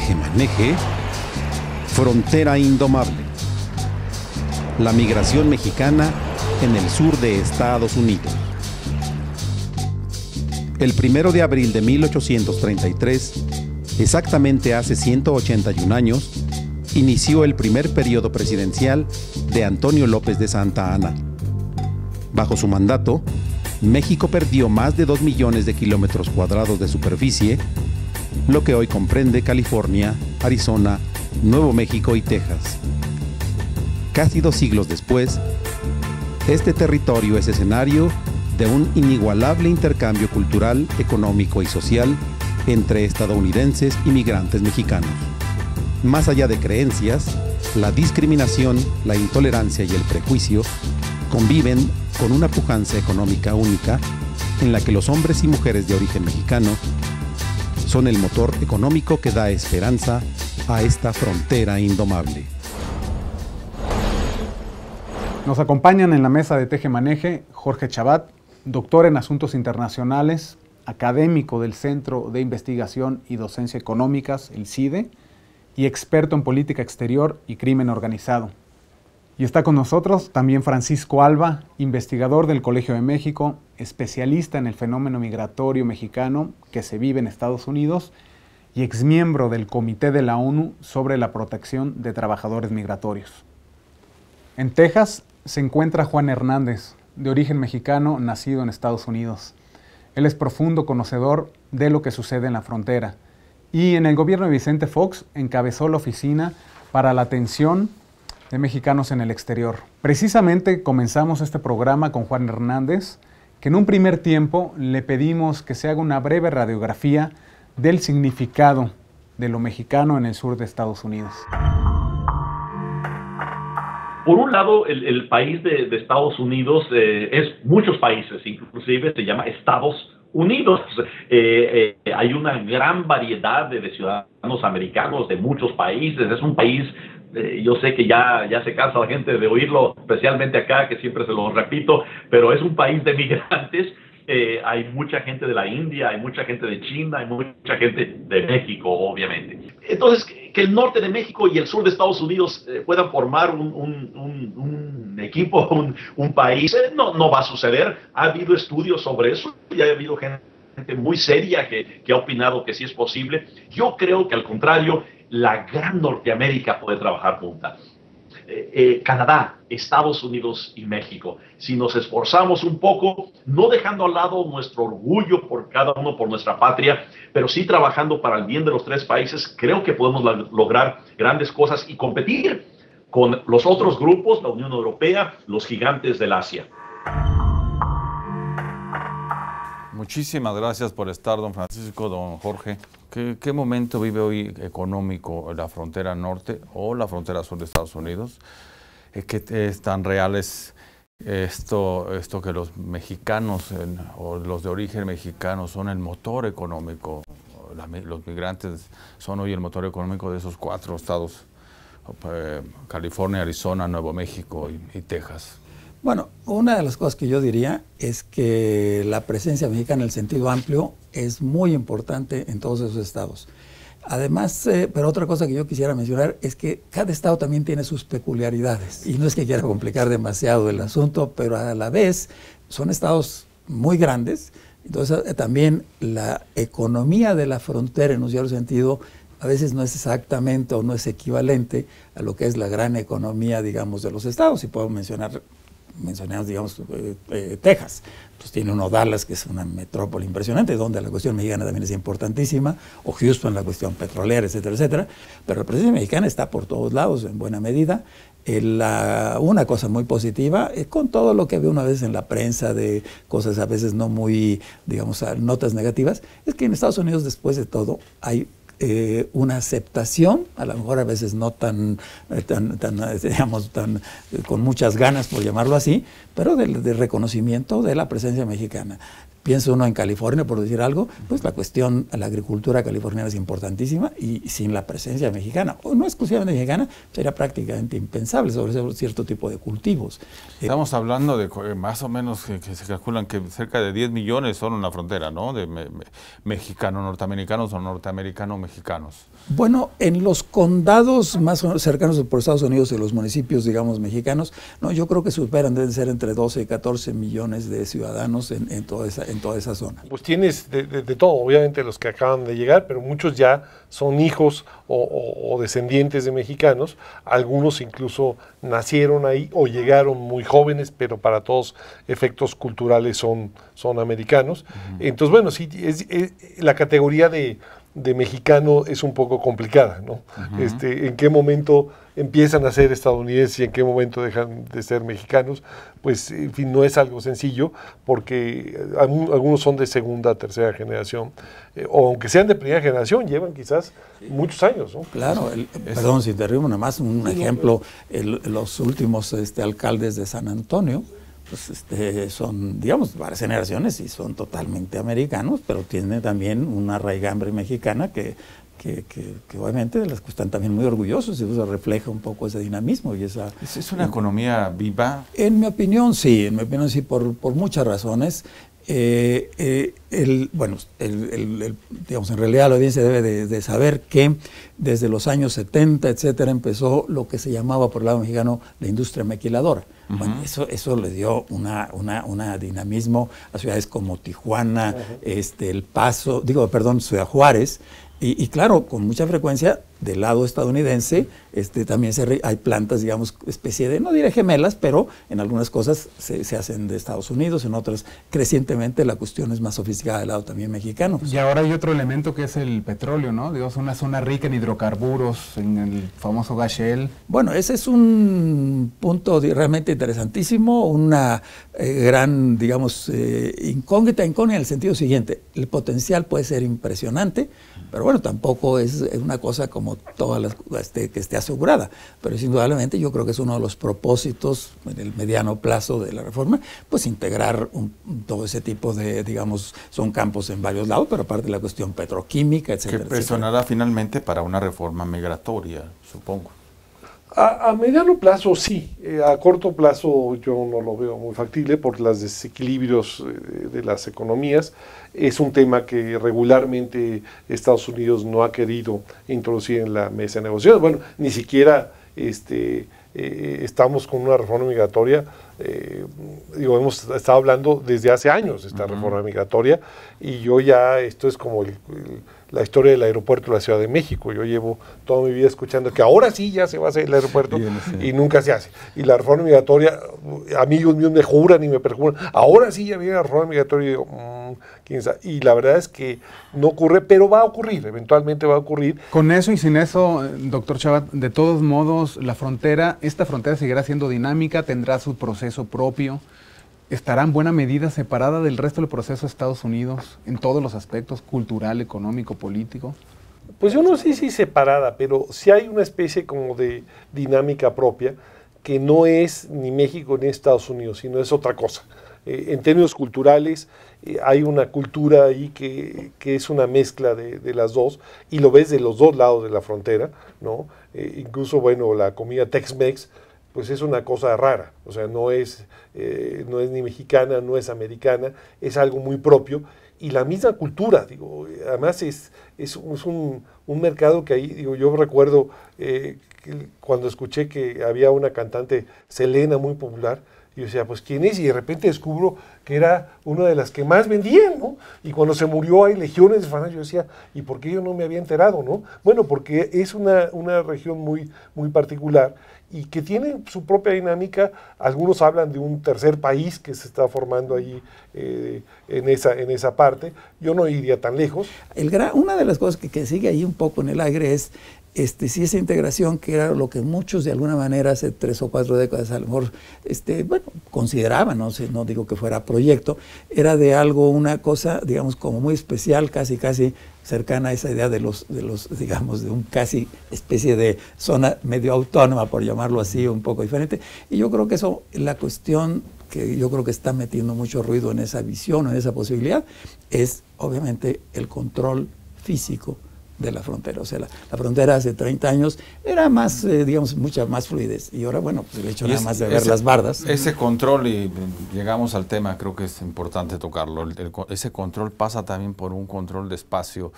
Tejemaneje, frontera indomable. La migración mexicana en el sur de Estados Unidos. El 1 de abril de 1833, exactamente hace 181 años, inició el primer periodo presidencial de Antonio López de Santa Anna. Bajo su mandato, México perdió más de 2 millones de kilómetros cuadrados de superficie, lo que hoy comprende California, Arizona, Nuevo México y Texas. Casi 2 siglos después, este territorio es escenario de un inigualable intercambio cultural, económico y social entre estadounidenses y migrantes mexicanos. Más allá de creencias, la discriminación, la intolerancia y el prejuicio conviven con una pujanza económica única en la que los hombres y mujeres de origen mexicano son el motor económico que da esperanza a esta frontera indomable. Nos acompañan en la mesa de Tejemaneje Jorge Chabat, doctor en Asuntos Internacionales, académico del Centro de Investigación y Docencia Económicas, el CIDE, y experto en política exterior y crimen organizado. Y está con nosotros también Francisco Alba, investigador del Colegio de México, especialista en el fenómeno migratorio mexicano que se vive en Estados Unidos y exmiembro del Comité de la ONU sobre la protección de trabajadores migratorios. En Texas se encuentra Juan Hernández, de origen mexicano, nacido en Estados Unidos. Él es profundo conocedor de lo que sucede en la frontera y en el gobierno de Vicente Fox encabezó la oficina para la atención de mexicanos en el exterior. Precisamente comenzamos este programa con Juan Hernández, que en un primer tiempo le pedimos que se haga una breve radiografía del significado de lo mexicano en el sur de Estados Unidos. Por un lado, el país de Estados Unidos es muchos países, inclusive se llama Estados Unidos. Hay una gran variedad de ciudadanos americanos de muchos países. Es un país, yo sé que ya se cansa la gente de oírlo, especialmente acá, que siempre se lo repito, pero es un país de migrantes. Hay mucha gente de la India, hay mucha gente de China, hay mucha gente de México, obviamente. Entonces, que el norte de México y el sur de Estados Unidos puedan formar un equipo, un país, no va a suceder. Ha habido estudios sobre eso y ha habido gente muy seria que ha opinado que sí es posible. Yo creo que al contrario, la gran Norteamérica puede trabajar junta. Canadá, Estados Unidos y México. Si nos esforzamos un poco, no dejando a lado nuestro orgullo por cada uno, por nuestra patria, pero sí trabajando para el bien de los tres países, creo que podemos lograr grandes cosas y competir con los otros grupos, la Unión Europea, los gigantes del Asia. Muchísimas gracias por estar, don Francisco, don Jorge. ¿Qué momento vive hoy económico la frontera norte o la frontera sur de Estados Unidos? ¿Qué es tan real esto que los mexicanos o los de origen mexicano son el motor económico? Los migrantes son hoy el motor económico de esos 4 estados, California, Arizona, Nuevo México y Texas. Bueno, una de las cosas que yo diría es que la presencia mexicana en el sentido amplio es muy importante en todos esos estados. Además, pero otra cosa que yo quisiera mencionar es que cada estado también tiene sus peculiaridades. Y no es que quiera complicar demasiado el asunto, pero a la vez son estados muy grandes. Entonces también la economía de la frontera en un cierto sentido a veces no es exactamente o no es equivalente a lo que es la gran economía, digamos, de los estados. Y puedo mencionamos, digamos, Texas. Pues tiene uno Dallas, que es una metrópoli impresionante, donde la cuestión mexicana también es importantísima, o Houston, la cuestión petrolera, etcétera, etcétera. Pero la presencia mexicana está por todos lados, en buena medida. Una cosa muy positiva, con todo lo que ve una vez en la prensa de cosas a veces no muy, digamos, notas negativas, es que en Estados Unidos, después de todo, hay una aceptación, a lo mejor a veces no digamos, con muchas ganas, por llamarlo así, pero de reconocimiento de la presencia mexicana. piensa uno en California, por decir algo, pues la agricultura californiana es importantísima y sin la presencia mexicana, o no exclusivamente mexicana, sería prácticamente impensable sobre cierto tipo de cultivos. Estamos hablando de más o menos que se calculan que cerca de 10 millones son en la frontera, ¿no? De mexicanos, norteamericanos o norteamericanos-mexicanos. Bueno, en los condados más cercanos por Estados Unidos y los municipios, digamos, mexicanos, no, yo creo que superan, deben ser entre 12 y 14 millones de ciudadanos en toda esa zona. Pues tienes de todo, obviamente los que acaban de llegar, pero muchos ya son hijos o descendientes de mexicanos, algunos incluso nacieron ahí o llegaron muy jóvenes, pero para todos efectos culturales son americanos. Entonces, bueno, sí, la categoría de mexicano es un poco complicada, ¿no? En qué momento empiezan a ser estadounidenses y en qué momento dejan de ser mexicanos, pues en fin, no es algo sencillo, porque algunos son de segunda, tercera generación, o aunque sean de primera generación, llevan quizás muchos años, ¿no? Claro, perdón si interrumpo, nada más un ejemplo, los últimos alcaldes de San Antonio, pues son, digamos, varias generaciones y son totalmente americanos, pero tienen también una raigambre mexicana que obviamente de las que están también muy orgullosos, y eso refleja un poco ese dinamismo y esa... ¿Es una economía viva? En mi opinión sí, por muchas razones. Digamos, en realidad la audiencia debe de saber que desde los años 70, etcétera, empezó lo que se llamaba por el lado mexicano la industria maquiladora. Bueno, eso le dio una dinamismo a ciudades como Tijuana, El Paso, Ciudad Juárez, y claro, con mucha frecuencia del lado estadounidense también hay plantas, digamos, especie de, no diré gemelas, pero en algunas cosas se hacen de Estados Unidos, en otras crecientemente la cuestión es más sofisticada del lado también mexicano. Y ahora hay otro elemento que es el petróleo, ¿no? Digamos, una zona rica en hidrocarburos, en el famoso gas shale. Bueno, ese es un punto realmente interesantísimo, una gran, digamos, incógnita en el sentido siguiente: el potencial puede ser impresionante, pero bueno, tampoco es una cosa como todas las que esté asegurada, pero indudablemente yo creo que es uno de los propósitos en el mediano plazo de la reforma, pues integrar todo ese tipo de, digamos, son campos en varios lados, pero aparte de la cuestión petroquímica, etcétera. Que presionará finalmente para una reforma migratoria, supongo. A mediano plazo sí, a corto plazo yo no lo veo muy factible por los desequilibrios de las economías. Es un tema que regularmente Estados Unidos no ha querido introducir en la mesa de negociaciones. Bueno, ni siquiera estamos con una reforma migratoria, hemos estado hablando desde hace años de esta reforma migratoria, y yo ya, esto es como la historia del aeropuerto de la Ciudad de México. Yo llevo toda mi vida escuchando que ahora sí ya se va a hacer el aeropuerto y nunca se hace. Y la reforma migratoria, amigos míos me juran y me perjuran, ahora sí ya viene la reforma migratoria, y digo, quién sabe. Y la verdad es que no ocurre, pero va a ocurrir, eventualmente va a ocurrir. Con eso y sin eso, doctor Chabat, de todos modos, esta frontera seguirá siendo dinámica, tendrá su proceso propio. ¿Estará en buena medida separada del resto del proceso de Estados Unidos en todos los aspectos, cultural, económico, político? Pues yo no sé si separada, pero sí hay una especie como de dinámica propia que no es ni México ni Estados Unidos, sino es otra cosa. En términos culturales, hay una cultura ahí que es una mezcla de las dos, y lo ves de los dos lados de la frontera, ¿no? Incluso, bueno, la comida Tex-Mex, pues es una cosa rara, o sea, no es ni mexicana, no es americana, es algo muy propio, y la misma cultura, digo, además es un mercado que ahí, digo, yo recuerdo cuando escuché que había una cantante, Selena, muy popular, y yo decía, pues ¿quién es? Y de repente descubro que era una de las que más vendían, ¿no? Y cuando se murió hay legiones de fans, yo decía, ¿y por qué yo no me había enterado, no? Bueno, porque es una región muy, muy particular y que tiene su propia dinámica. Algunos hablan de un tercer país que se está formando ahí en esa parte. Yo no iría tan lejos. Una de las cosas que sigue ahí un poco en el aire es si esa integración, que era lo que muchos de alguna manera hace 3 o 4 décadas a lo mejor consideraban, no digo que fuera proyecto, era de algo, una cosa, digamos, como muy especial, casi cercana a esa idea de los digamos, de un casi especie de zona medio autónoma, por llamarlo así, un poco diferente. Y yo creo que eso, la cuestión que yo creo que está metiendo mucho ruido en esa visión, en esa posibilidad, es obviamente el control físico de la frontera. O sea, la frontera hace 30 años era más, digamos, mucha más fluidez. Y ahora, bueno, pues el hecho nada más de ver las bardas. Ese control, y llegamos al tema, creo que es importante tocarlo, ese control pasa también por un control de espacio,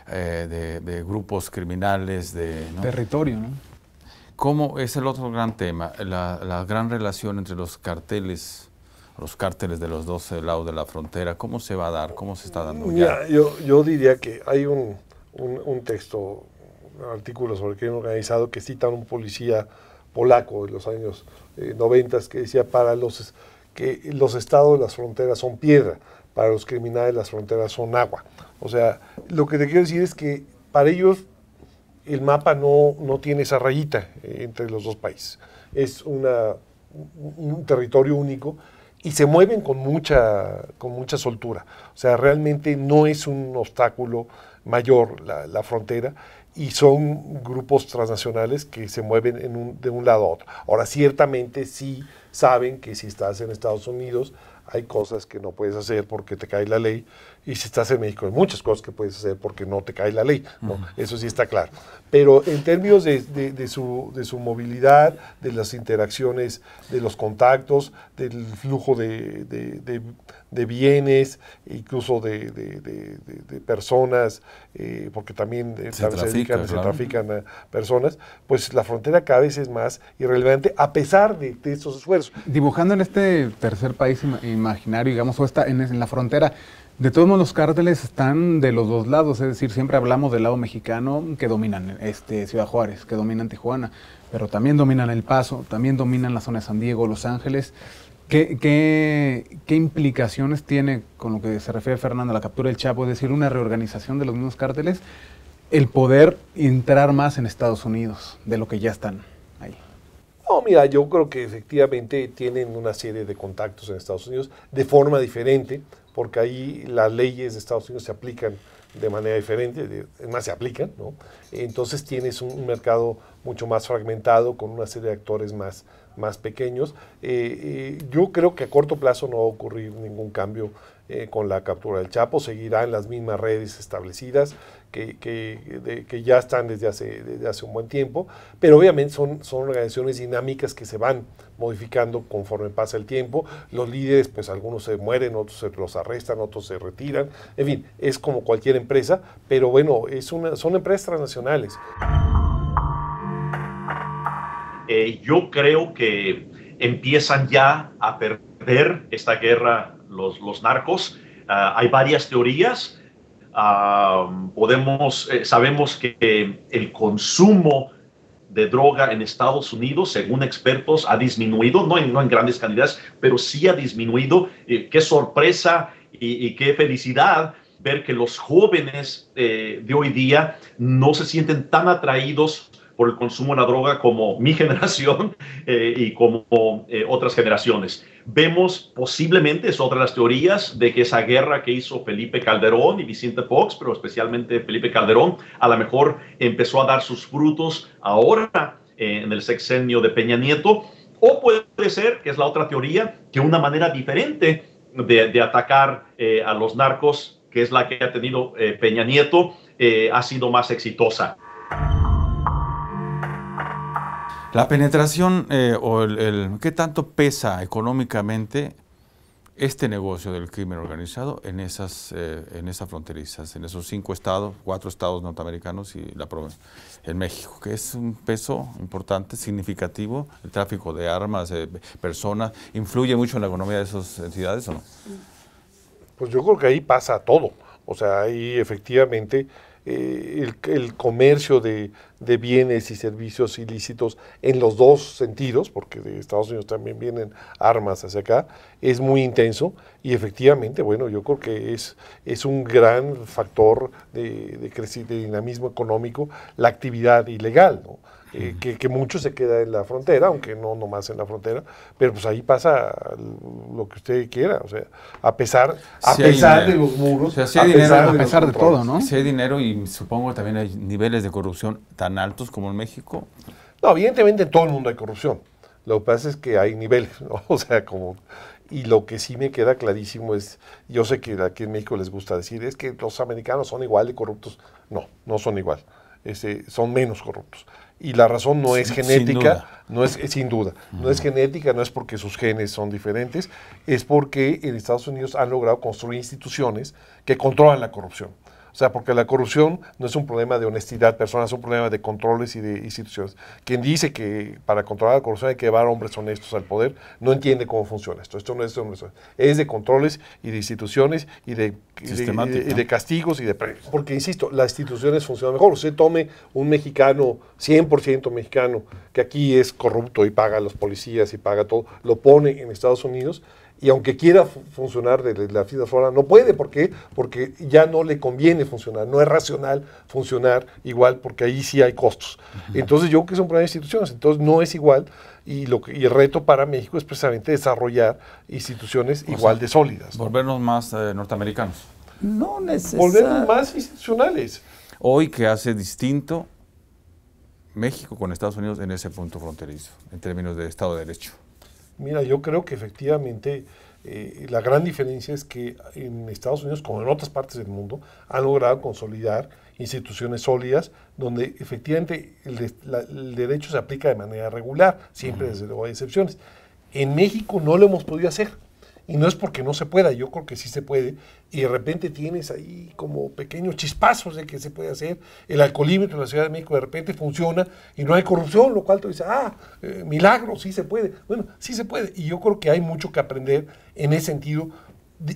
de grupos criminales, ¿no? Territorio, ¿no? ¿Cómo es el otro gran tema? La gran relación entre los cárteles de los dos lados de la frontera. ¿Cómo se va a dar? ¿Cómo se está dando ya? Mira, yo diría que hay un texto, un artículo sobre crimen organizado que cita a un policía polaco de los años 90 que decía que los estados de las fronteras son piedra, para los criminales las fronteras son agua. O sea, lo que te quiero decir es que para ellos el mapa no tiene esa rayita entre los dos países. Es un territorio único y se mueven con mucha soltura. O sea, realmente no es un obstáculo mayor la frontera, y son grupos transnacionales que se mueven de un lado a otro. Ahora, ciertamente sí saben que si estás en Estados Unidos hay cosas que no puedes hacer porque te cae la ley, y si estás en México hay muchas cosas que puedes hacer porque no te cae la ley, ¿no? Eso sí está claro. Pero en términos de su movilidad, de las interacciones, de los contactos, del flujo de bienes, incluso de personas, porque también se trafican a personas, pues la frontera cada vez es más irrelevante a pesar de estos esfuerzos. Dibujando en este tercer país imaginario, digamos, o en la frontera, de todos modos los cárteles están de los dos lados, es decir, siempre hablamos del lado mexicano, que dominan Ciudad Juárez, que dominan Tijuana, pero también dominan El Paso, también dominan la zona de San Diego, Los Ángeles. ¿Qué implicaciones tiene, con lo que se refiere Fernando, a la captura del Chapo, es decir, una reorganización de los mismos cárteles, el poder entrar más en Estados Unidos de lo que ya están ahí? No, mira, yo creo que efectivamente tienen una serie de contactos en Estados Unidos de forma diferente, porque ahí las leyes de Estados Unidos se aplican de manera diferente, más se aplican, ¿no? Entonces tienes un mercado mucho más fragmentado, con una serie de actores más pequeños. Yo creo que a corto plazo no va a ocurrir ningún cambio con la captura del Chapo, seguirán las mismas redes establecidas que ya están desde hace un buen tiempo, pero obviamente son organizaciones dinámicas que se van modificando conforme pasa el tiempo. Los líderes, pues algunos se mueren, otros se los arrestan, otros se retiran, en fin, es como cualquier empresa, pero bueno, son empresas transnacionales. Yo creo que empiezan ya a perder esta guerra los narcos. Hay varias teorías. Sabemos que el consumo de droga en Estados Unidos, según expertos, ha disminuido, no en grandes cantidades, pero sí ha disminuido. Qué sorpresa y qué felicidad ver que los jóvenes de hoy día no se sienten tan atraídos por el consumo de la droga como mi generación y como otras generaciones. Vemos posiblemente, es otra de las teorías, de que esa guerra que hizo Felipe Calderón y Vicente Fox, pero especialmente Felipe Calderón, a lo mejor empezó a dar sus frutos ahora en el sexenio de Peña Nieto, o puede ser, que es la otra teoría, que una manera diferente de atacar a los narcos, que es la que ha tenido Peña Nieto, ha sido más exitosa. La penetración ¿qué tanto pesa económicamente este negocio del crimen organizado en esas fronterizas, en esos 4 estados norteamericanos y en México, que es un peso importante, significativo? El tráfico de armas, personas, ¿influye mucho en la economía de esas entidades o no? Pues yo creo que ahí pasa todo. O sea, ahí efectivamente el comercio de bienes y servicios ilícitos en los dos sentidos, porque de Estados Unidos también vienen armas hacia acá, es muy intenso, y efectivamente, bueno, yo creo que es un gran factor de dinamismo económico la actividad ilegal, ¿no? Que mucho se queda en la frontera, aunque no nomás en la frontera, pero pues ahí pasa lo que usted quiera, o sea, a pesar de los muros, o sea, si hay dinero, a pesar de todo, ¿no? Si hay dinero, y supongo que también hay niveles de corrupción tan altos como en México. No, evidentemente en todo el mundo hay corrupción. Lo que pasa es que hay niveles, ¿no? O sea, Y lo que sí me queda clarísimo es, yo sé que aquí en México les gusta decir, es que los americanos son igual de corruptos. No, no son igual. Son menos corruptos. Y la razón no es genética, no es sin duda, no es genética, no es porque sus genes son diferentes, es porque en Estados Unidos han logrado construir instituciones que controlan la corrupción. O sea, porque la corrupción no es un problema de honestidad personal, es un problema de controles y de instituciones. Quien dice que para controlar la corrupción hay que llevar hombres honestos al poder, no entiende cómo funciona esto. Esto no es de hombres honestos. Es de controles y de instituciones y de castigos y de premios. Porque, insisto, las instituciones funcionan mejor. Usted tome un mexicano, 100% mexicano, que aquí es corrupto y paga a los policías y paga todo, lo pone en Estados Unidos, y aunque quiera funcionar de la misma forma, no puede. ¿Por qué? Porque ya no le conviene funcionar, no es racional funcionar igual, porque ahí sí hay costos. Entonces yo creo que es un problema de instituciones, entonces no es igual, y el reto para México es precisamente desarrollar instituciones igual de sólidas, ¿no? Volvernos más norteamericanos. No necesariamente. Volvernos más institucionales. Hoy, ¿qué hace distinto México con Estados Unidos en ese punto fronterizo, en términos de Estado de Derecho? Mira, yo creo que efectivamente la gran diferencia es que en Estados Unidos, como en otras partes del mundo, han logrado consolidar instituciones sólidas donde efectivamente el derecho se aplica de manera regular, siempre desde luego hay excepciones. En México no lo hemos podido hacer. Y no es porque no se pueda, yo creo que sí se puede, y de repente tienes ahí como pequeños chispazos de que se puede hacer. El alcoholímetro en la Ciudad de México de repente funciona y no hay corrupción, lo cual tú dices, milagro, sí se puede. Bueno, sí se puede, y yo creo que hay mucho que aprender en ese sentido,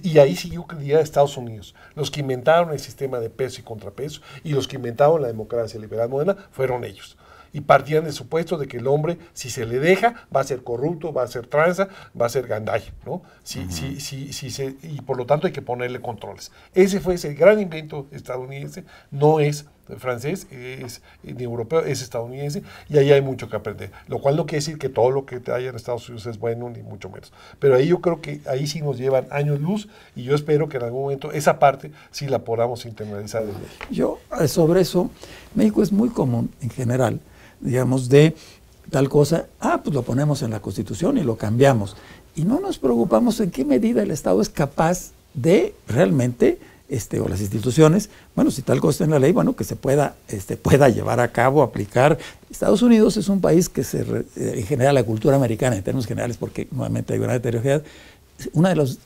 y ahí sí yo creía Estados Unidos. Los que inventaron el sistema de peso y contrapeso y los que inventaron la democracia liberal moderna fueron ellos. Y partían del supuesto de que el hombre, si se le deja, va a ser corrupto, va a ser tranza, va a ser gandalla, ¿no? Y por lo tanto hay que ponerle controles. Ese fue ese gran invento estadounidense, no es francés, es ni europeo, es estadounidense, y ahí hay mucho que aprender. Lo cual no quiere decir que todo lo que hay en Estados Unidos es bueno, ni mucho menos. Pero ahí yo creo que ahí sí nos llevan años luz, y yo espero que en algún momento esa parte sí la podamos internalizar en México. Yo, sobre eso, México es muy común en general, digamos, de tal cosa, pues lo ponemos en la Constitución y lo cambiamos. Y no nos preocupamos en qué medida el Estado es capaz de realmente, o las instituciones, bueno, si tal cosa está en la ley, bueno, que se pueda llevar a cabo, aplicar. Estados Unidos es un país que en general, la cultura americana, en términos generales, porque nuevamente hay una heterogeneidad, uno de los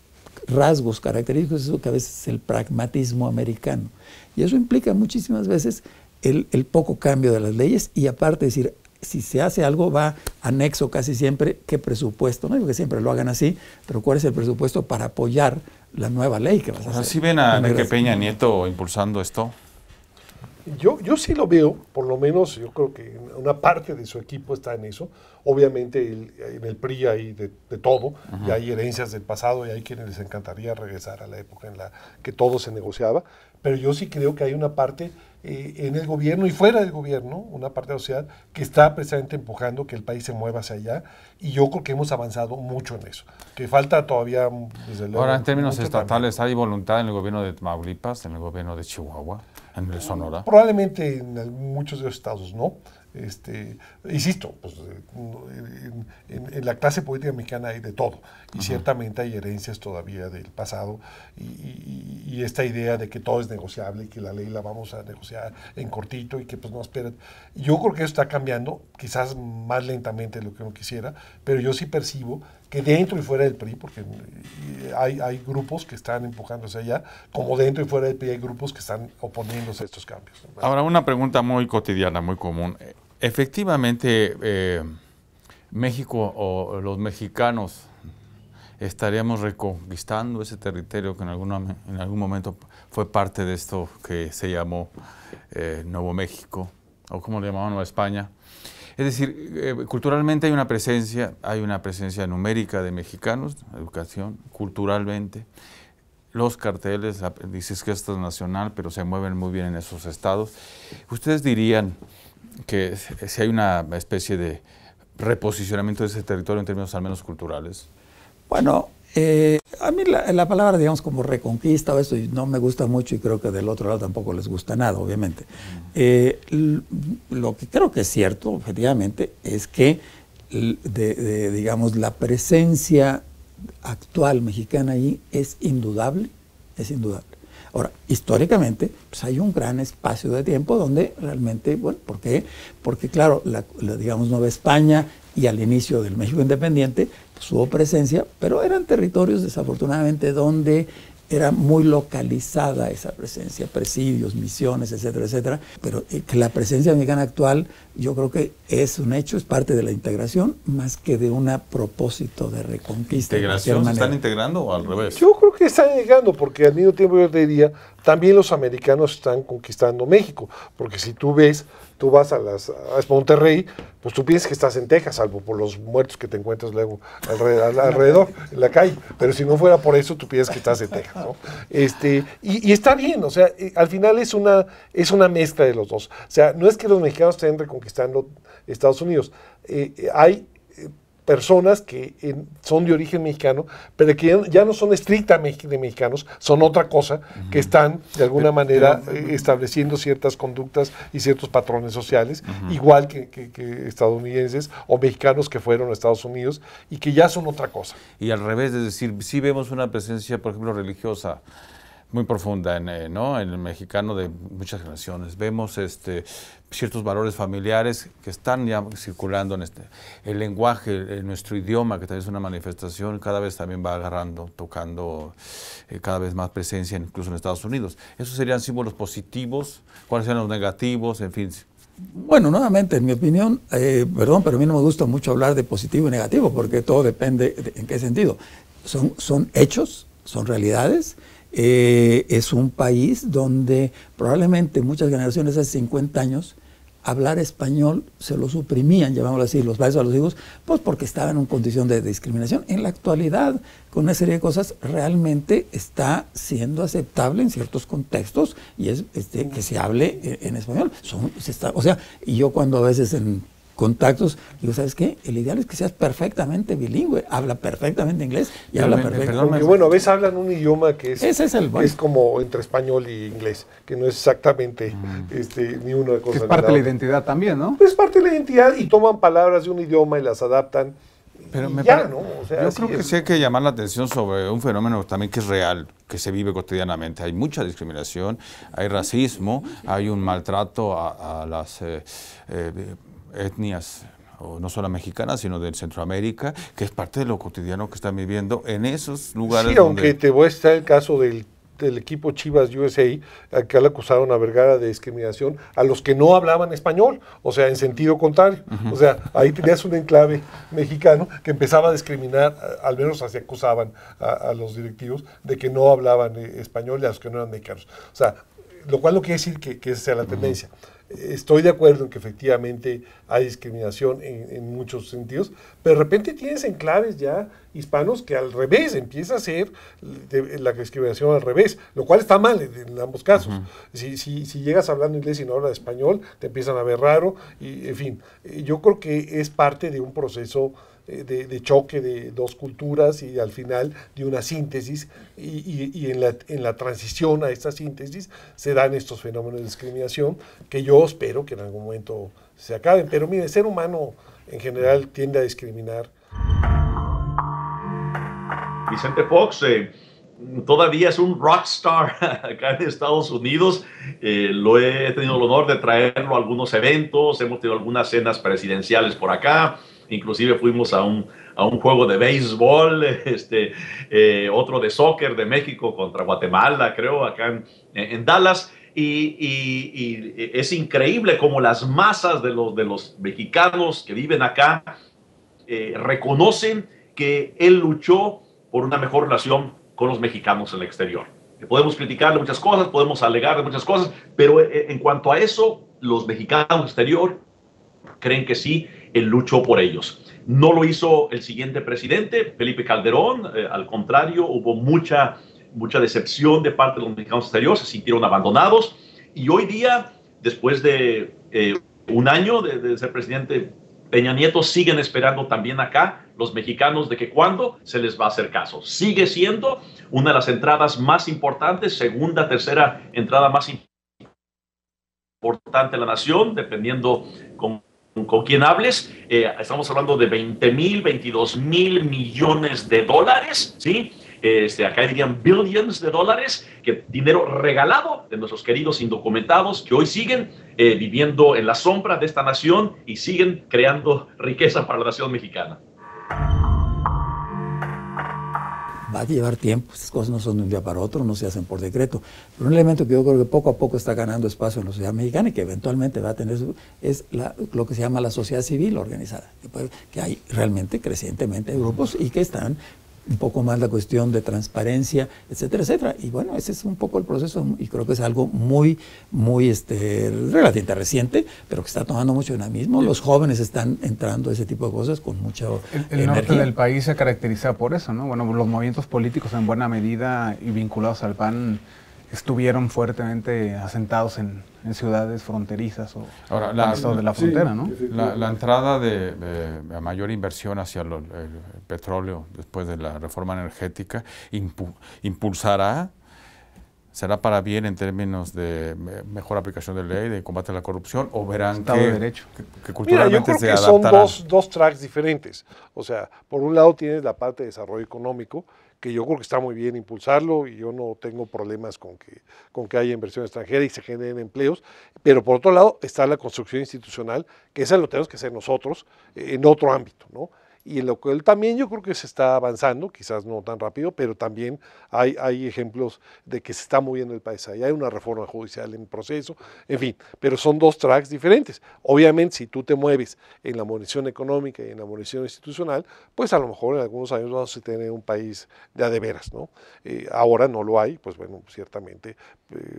rasgos característicos es eso que a veces es el pragmatismo americano. Y eso implica muchísimas veces el poco cambio de las leyes, y aparte decir, si se hace algo va anexo casi siempre qué presupuesto, no digo que siempre lo hagan así, pero cuál es el presupuesto para apoyar la nueva ley que vas a hacer. ¿Así ven a Enrique Peña Nieto impulsando esto? Yo sí lo veo, por lo menos yo creo que una parte de su equipo está en eso. Obviamente en el PRI hay de todo, y hay herencias del pasado, y hay quienes les encantaría regresar a la época en la que todo se negociaba, pero yo sí creo que hay una parte en el gobierno y fuera del gobierno, una parte de la sociedad que está precisamente empujando que el país se mueva hacia allá, y yo creo que hemos avanzado mucho en eso, que falta todavía, desde luego. Ahora, en términos estatales, ¿hay voluntad en el gobierno de Tamaulipas, en el gobierno de Chihuahua, en el Sonora? Probablemente en muchos de los estados no. Insisto, pues, en la clase política mexicana hay de todo, y ciertamente hay herencias todavía del pasado, y esta idea de que todo es negociable y que la ley la vamos a negociar en cortito y que pues no esperan. Yo creo que eso está cambiando, quizás más lentamente de lo que uno quisiera, pero yo sí percibo que dentro y fuera del PRI, porque hay grupos que están empujándose allá, como dentro y fuera del PRI hay grupos que están oponiéndose a estos cambios, ¿no? Ahora, una pregunta muy cotidiana, muy común. Efectivamente, México o los mexicanos estaríamos reconquistando ese territorio que en algún momento fue parte de esto que se llamó Nuevo México, o como le llamaban Nueva España. Es decir, culturalmente hay una presencia numérica de mexicanos, educación, culturalmente. Los carteles, dices que esto es nacional, pero se mueven muy bien en esos estados. ¿Ustedes dirían que si hay una especie de reposicionamiento de ese territorio en términos al menos culturales? Bueno, a mí la palabra, digamos, como reconquista o esto, no me gusta mucho, y creo que del otro lado tampoco les gusta nada, obviamente. Lo que creo que es cierto, objetivamente, es que, digamos, la presencia actual mexicana ahí es indudable, es indudable. Ahora, históricamente, pues hay un gran espacio de tiempo donde realmente, bueno, ¿por qué? Porque claro, digamos, Nueva España y al inicio del México independiente, pues hubo presencia, pero eran territorios desafortunadamente donde era muy localizada esa presencia, presidios, misiones, etcétera, etcétera. Pero que la presencia mexicana actual, yo creo que es un hecho, es parte de la integración, más que de un propósito de reconquista. ¿Integración? ¿Se están integrando o al revés? Yo creo que están llegando, porque al mismo tiempo yo te diría, también los americanos están conquistando México, porque si tú ves, tú vas a Monterrey, pues tú piensas que estás en Texas, salvo por los muertos que te encuentras luego alrededor, en la calle, pero si no fuera por eso, tú piensas que estás en Texas, ¿no? Y está bien, o sea, al final es una mezcla de los dos. O sea, no es que los mexicanos estén reconquistando Estados Unidos, hay personas que son de origen mexicano, pero que ya no son estrictamente mexicanos, son otra cosa, que están de alguna manera estableciendo ciertas conductas y ciertos patrones sociales, igual que estadounidenses o mexicanos que fueron a Estados Unidos y que ya son otra cosa. Y al revés, es decir, sí vemos una presencia, por ejemplo, religiosa muy profunda ¿no? en el mexicano de muchas generaciones. Vemos ciertos valores familiares que están ya circulando en el lenguaje, en nuestro idioma, que también es una manifestación, cada vez también va agarrando, tocando cada vez más presencia, incluso en Estados Unidos. ¿Esos serían símbolos positivos? ¿Cuáles serían los negativos? En fin. Bueno, nuevamente, en mi opinión, perdón, pero a mí no me gusta mucho hablar de positivo y negativo, porque todo depende en qué sentido. Son hechos, son realidades. Es un país donde probablemente muchas generaciones hace 50 años hablar español se lo suprimían, llamámoslo así, los padres a los hijos, pues porque estaban en una condición de discriminación. En la actualidad, con una serie de cosas, realmente está siendo aceptable en ciertos contextos y es que se hable en español. O sea, y yo cuando a veces en contactos, digo, ¿sabes qué? El ideal es que seas perfectamente bilingüe, habla perfectamente inglés y habla perfectamente. Porque bueno, a veces hablan un idioma que es como entre español y inglés, que no es exactamente ni una cosa. Que es parte de la identidad también, ¿no? Pues es parte de la identidad y toman palabras de un idioma y las adaptan. Pero ¿no? O sea, yo creo que sí hay que llamar la atención sobre un fenómeno también que es real, que se vive cotidianamente. Hay mucha discriminación, hay racismo, hay un maltrato a las etnias, o no solo mexicanas, sino de Centroamérica, que es parte de lo cotidiano que están viviendo en esos lugares. Sí, aunque te voy a citar el caso del equipo Chivas USA, al que le acusaron a Vergara de discriminación a los que no hablaban español, o sea, en sentido contrario. O sea, ahí tenías un enclave mexicano que empezaba a discriminar, al menos así acusaban a los directivos, de que no hablaban español y a los que no eran mexicanos. O sea, lo cual no quiere decir que esa sea la tendencia. Estoy de acuerdo en que efectivamente hay discriminación en muchos sentidos, pero de repente tienes enclaves ya hispanos que al revés, empieza a ser la discriminación al revés, lo cual está mal en ambos casos. Si llegas hablando inglés y no hablas español, te empiezan a ver raro, y en fin, yo creo que es parte de un proceso de choque de dos culturas y al final de una síntesis y en la transición a esta síntesis se dan estos fenómenos de discriminación que yo espero que en algún momento se acaben, pero mire, el ser humano en general tiende a discriminar. Vicente Fox todavía es un rockstar acá en Estados Unidos. He tenido el honor de traerlo a algunos eventos, hemos tenido algunas cenas presidenciales por acá. Inclusive fuimos a un juego de béisbol, otro de soccer de México contra Guatemala, creo, acá en Dallas. Y es increíble cómo las masas de los mexicanos que viven acá reconocen que él luchó por una mejor relación con los mexicanos en el exterior. Podemos criticar de muchas cosas, podemos alegar de muchas cosas, pero en cuanto a eso, los mexicanos en el exterior creen que sí, él luchó por ellos. No lo hizo el siguiente presidente, Felipe Calderón, al contrario, hubo mucha decepción de parte de los mexicanos exteriores, se sintieron abandonados, y hoy día, después de un año de ser presidente Peña Nieto, siguen esperando también acá los mexicanos de que cuándo se les va a hacer caso. Sigue siendo una de las entradas más importantes, segunda, tercera entrada más importante de la nación, dependiendo cómo con quien hables, estamos hablando de 20,000, 22,000 millones de dólares, ¿sí? Acá dirían billions de dólares, que dinero regalado de nuestros queridos indocumentados que hoy siguen viviendo en la sombra de esta nación y siguen creando riqueza para la nación mexicana. Va a llevar tiempo, estas cosas no son de un día para otro, no se hacen por decreto. Pero un elemento que yo creo que poco a poco está ganando espacio en la sociedad mexicana y que eventualmente va a tener es lo que se llama la sociedad civil organizada, que hay realmente crecientemente grupos y que están un poco más la cuestión de transparencia, etcétera, etcétera. Y bueno, ese es un poco el proceso y creo que es algo muy relativamente reciente, pero que está tomando mucho dinamismo. Los jóvenes están entrando a ese tipo de cosas con mucha El norte del país se caracteriza por eso, ¿no? Bueno, los movimientos políticos en buena medida y vinculados al PAN estuvieron fuertemente asentados en ciudades fronterizas o estados de la frontera, ¿no? La entrada de mayor inversión hacia el petróleo después de la reforma energética impulsará, será para bien en términos de mejor aplicación de ley, de combate a la corrupción, o verán Estado de Derecho. Que culturalmente yo creo se que adaptarán. son dos tracks diferentes. O sea, por un lado tienes la parte de desarrollo económico, que yo creo que está muy bien impulsarlo y yo no tengo problemas con que haya inversión extranjera y se generen empleos, pero por otro lado está la construcción institucional, que esa lo tenemos que hacer nosotros en otro ámbito, ¿no? Y en lo cual también yo creo que se está avanzando, quizás no tan rápido, pero también hay ejemplos de que se está moviendo el país ahí. Hay una reforma judicial en proceso, en fin, pero son dos tracks diferentes. Obviamente, si tú te mueves en la munición económica y en la munición institucional, pues a lo mejor en algunos años vamos a tener un país de a de veras, ¿no? Ahora no lo hay, pues bueno, ciertamente,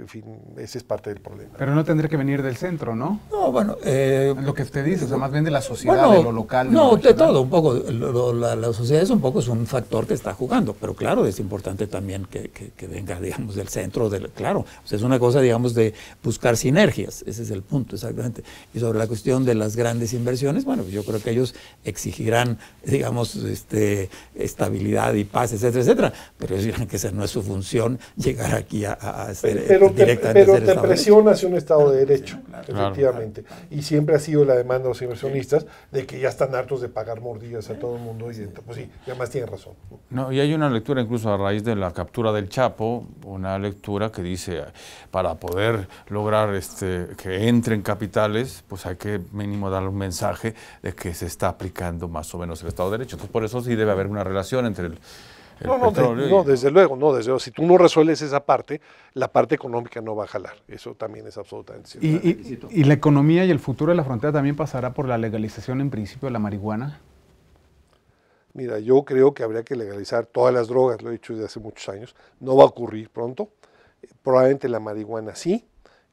en fin, ese es parte del problema. Pero no tendría que venir del centro, ¿no? No, bueno... lo que usted dice, o sea, más bien de la sociedad, bueno, de lo local. No, de todo, un poco. La sociedad es un factor que está jugando, pero claro, es importante también que venga, digamos, del centro, claro, o sea, es una cosa, digamos, de buscar sinergias, ese es el punto, exactamente. Y sobre la cuestión de las grandes inversiones, bueno, yo creo que ellos exigirán, digamos, estabilidad y paz, etcétera, etcétera, pero ellos dirán que esa no es su función, llegar aquí a ser directamente. Pero te presiona hacia un Estado de Derecho, claro, efectivamente, claro. Y siempre ha sido la demanda de los inversionistas de que ya están hartos de pagar mordidas a todo el mundo, y pues sí, además tienen razón. No, y hay una lectura incluso a raíz de la captura del Chapo, una lectura que dice, para poder lograr que entren capitales, pues hay que mínimo dar un mensaje de que se está aplicando más o menos el Estado de Derecho. Entonces, por eso sí debe haber una relación entre el petróleo. No, desde luego, si tú no resuelves esa parte, la parte económica no va a jalar. Eso también es absolutamente cierto. ¿Y la economía y el futuro de la frontera también pasará por la legalización en principio de la marihuana? Mira, yo creo que habría que legalizar todas las drogas, lo he dicho desde hace muchos años, no va a ocurrir pronto, probablemente la marihuana sí,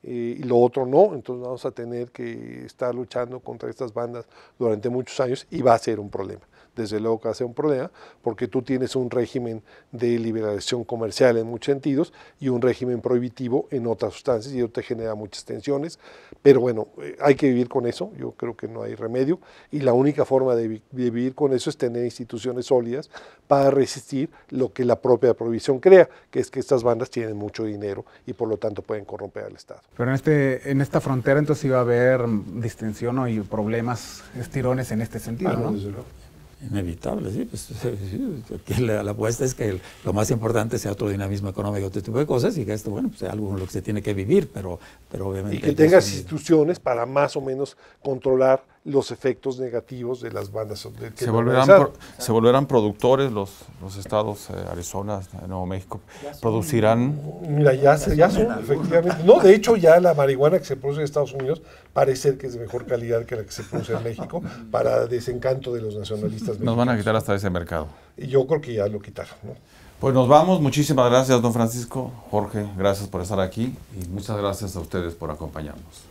y lo otro no, entonces vamos a tener que estar luchando contra estas bandas durante muchos años y va a ser un problema. Desde luego que va a ser un problema, porque tú tienes un régimen de liberalización comercial en muchos sentidos y un régimen prohibitivo en otras sustancias, y eso te genera muchas tensiones, pero bueno, hay que vivir con eso, yo creo que no hay remedio, y la única forma de vivir con eso es tener instituciones sólidas para resistir lo que la propia prohibición crea, que es que estas bandas tienen mucho dinero y por lo tanto pueden corromper al Estado. Pero en esta frontera entonces iba a haber distensión y problemas, estirones en este sentido, ¿no? Desde luego. Inevitable, sí. Pues, sí, la apuesta es que lo más importante sea otro dinamismo económico, otro tipo de cosas, y que esto, bueno, pues sea algo en lo que se tiene que vivir, pero obviamente... Y que tengas instituciones para más o menos controlar los efectos negativos de las bandas. Se volverán productores los estados, Arizona, Nuevo México, producirán... Mira, ya son, efectivamente. No, de hecho ya la marihuana que se produce en Estados Unidos parece ser que es de mejor calidad que la que se produce en México, para desencanto de los nacionalistas mexicanos. Nos van a quitar hasta ese mercado. Y yo creo que ya lo quitaron, ¿no? Pues nos vamos. Muchísimas gracias, don Francisco. Jorge, gracias por estar aquí y muchas gracias a ustedes por acompañarnos.